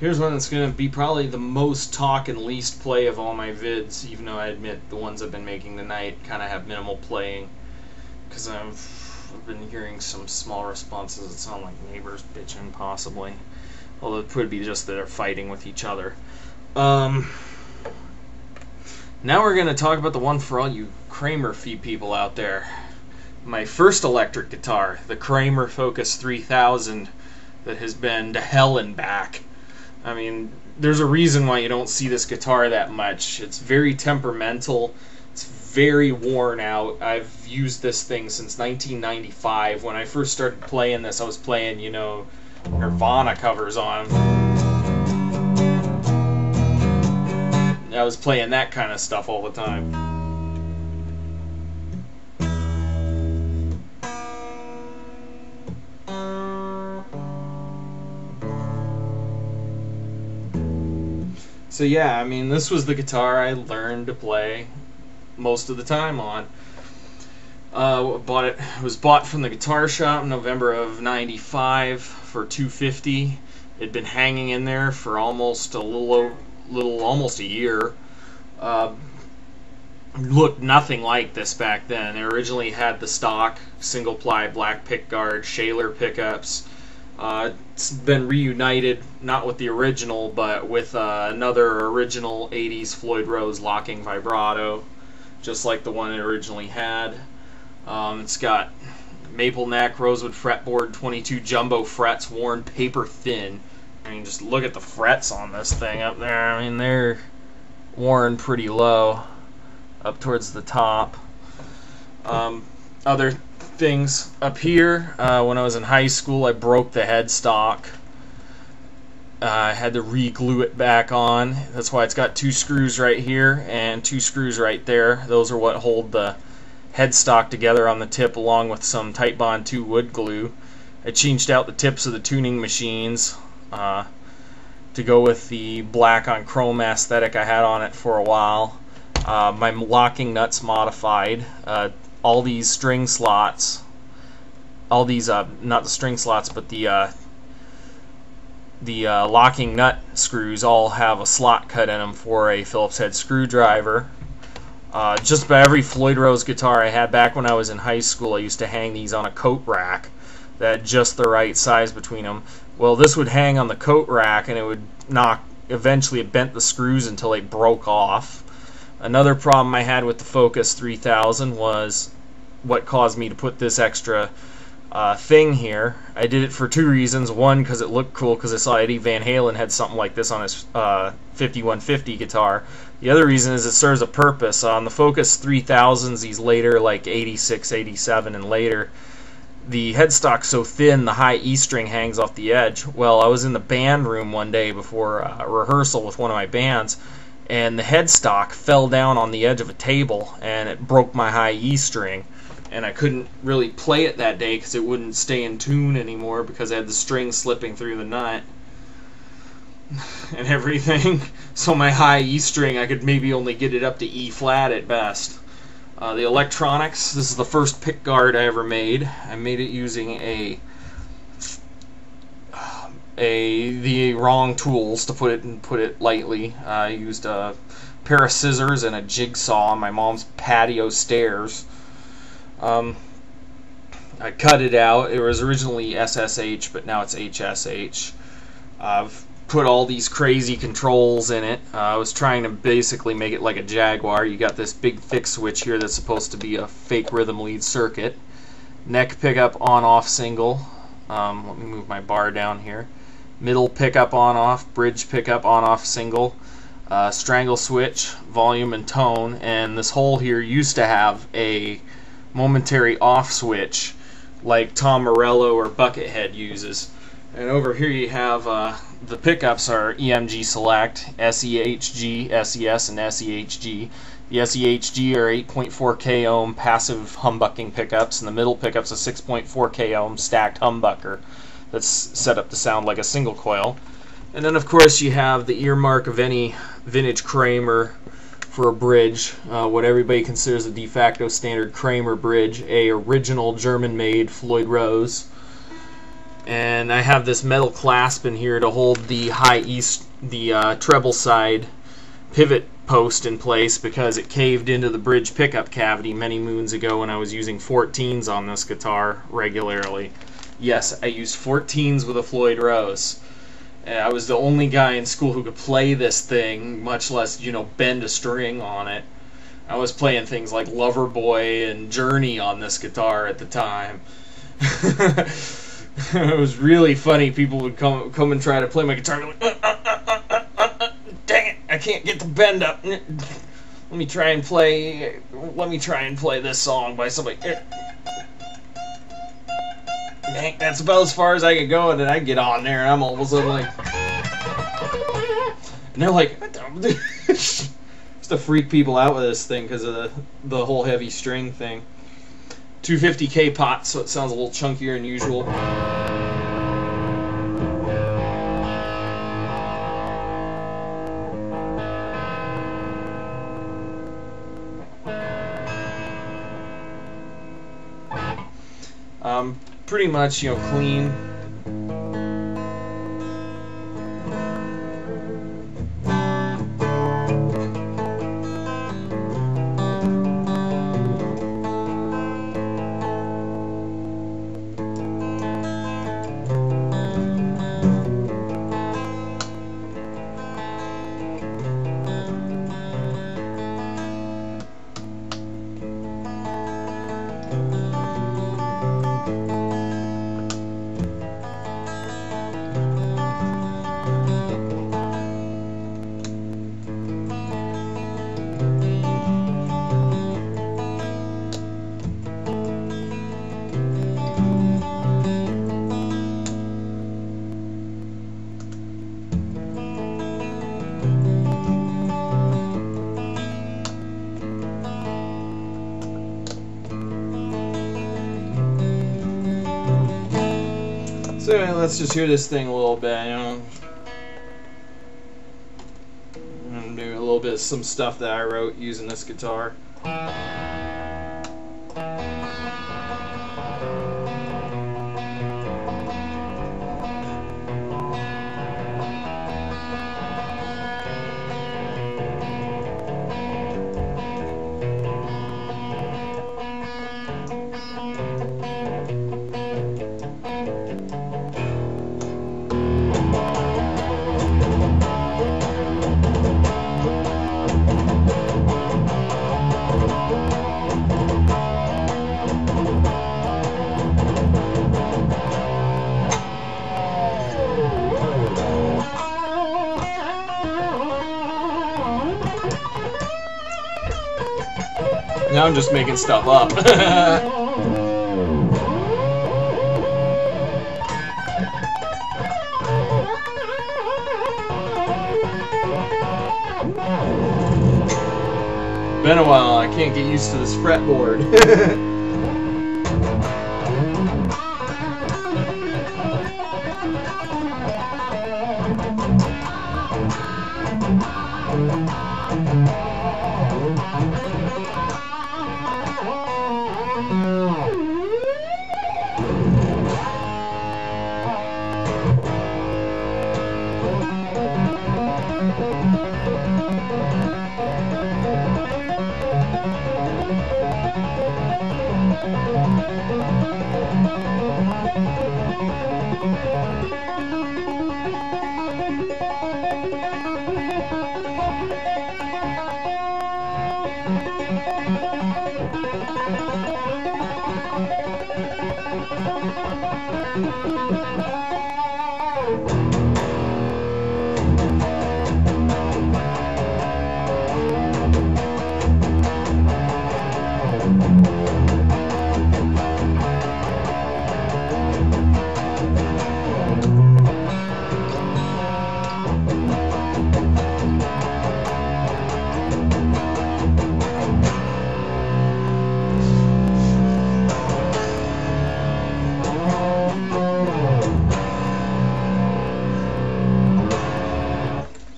Here's one that's going to be probably the most talk and least play of all my vids, even though I admit the ones I've been making tonight kind of have minimal playing, because I've been hearing some small responses that sound like neighbors bitching, possibly. Although it could be just that they're fighting with each other. Now we're going to talk about the one for all you Kramer people out there. My first electric guitar, the Kramer Focus 3000, that has been to hell and back. I mean, there's a reason why you don't see this guitar that much. It's very temperamental. It's very worn out. I've used this thing since 1995. When I first started playing this, I was playing, you know, Nirvana covers on. I was playing that kind of stuff all the time. So yeah, I mean, this was the guitar I learned to play most of the time on. It was bought from the guitar shop in November of '95 for $250. It'd been hanging in there for almost almost a year. Looked nothing like this back then. It originally had the stock single ply black pickguard Shaler pickups. It's been reunited, not with the original, but with another original 80s Floyd Rose locking vibrato, just like the one it originally had. It's got maple neck, rosewood fretboard, 22 jumbo frets, worn paper thin. I mean, just look at the frets on this thing up there. I mean, they're worn pretty low, up towards the top. Other things up here, when I was in high school, I broke the headstock. I had to re-glue it back on. That's why it's got 2 screws right here and 2 screws right there. Those are what hold the headstock together on the tip, along with some Titebond 2 wood glue. I changed out the tips of the tuning machines to go with the black on chrome aesthetic I had on it for a while. My locking nuts modified. All these string slots, not the string slots, but the locking nut screws all have a slot cut in them for a Phillips head screwdriver. Just about every Floyd Rose guitar I had back when I was in high school, I used to hang these on a coat rack that had just the right size between them. Well, this would hang on the coat rack and it would eventually it bent the screws until they broke off. Another problem I had with the Focus 3000 was what caused me to put this extra thing here. I did it for 2 reasons. One, because it looked cool, because I saw Eddie Van Halen had something like this on his 5150 guitar. The other reason is it serves a purpose. On the Focus 3000s, these later, like 86, 87 and later, the headstock's so thin the high E string hangs off the edge. Well, I was in the band room one day before a rehearsal with one of my bands, and the headstock fell down on the edge of a table and it broke my high E string, and I couldn't really play it that day because it wouldn't stay in tune anymore because I had the string slipping through the nut and everything. So my high E string, I could maybe only get it up to E flat at best. The electronics, this is the first pickguard I ever made. I made it using the wrong tools, to put it lightly. I used a pair of scissors and a jigsaw on my mom's patio stairs. I cut it out. It was originally SSH, but now it's HSH. I've put all these crazy controls in it. I was trying to basically make it like a Jaguar. You got this big thick switch here that's supposed to be a fake rhythm lead circuit. Neck pickup on-off single. Let me move my bar down here. Middle pickup on-off, bridge pickup on-off single, strangle switch, volume and tone, and this hole here used to have a momentary off switch like Tom Morello or Buckethead uses. And over here you have the pickups are EMG Select, SEHG, SES, and SEHG. The SEHG are 8.4 k ohm passive humbucking pickups, and the middle pickup's a 6.4 k ohm stacked humbucker that's set up to sound like a single coil. And then of course you have the earmark of any vintage Kramer for a bridge, what everybody considers a de facto standard Kramer bridge, a original German-made Floyd Rose. and I have this metal clasp in here to hold the treble side pivot post in place because it caved into the bridge pickup cavity many moons ago when I was using 14s on this guitar regularly. Yes, I used 14s with a Floyd Rose. And I was the only guy in school who could play this thing, much less, bend a string on it. I was playing things like Loverboy and Journey on this guitar at the time. It was really funny. People would come and try to play my guitar and be like, dang it, I can't get the bend up. Let me try and play this song by somebody. Dang, that's about as far as I could go, and then I get on there and I'm all of a sudden like, and they're like, just to freak people out with this thing because of the whole heavy string thing. 250K pot, so it sounds a little chunkier than usual. Pretty much, clean. So anyway, let's just hear this thing a little bit, And do a little bit of some stuff that I wrote using this guitar. Now I'm just making stuff up. Been a while, I can't get used to this fretboard.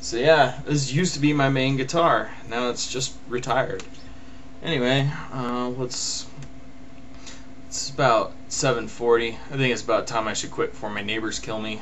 So yeah, this used to be my main guitar. Now it's just retired. Anyway, let's It's about 7:40. I think it's about time I should quit before my neighbors kill me.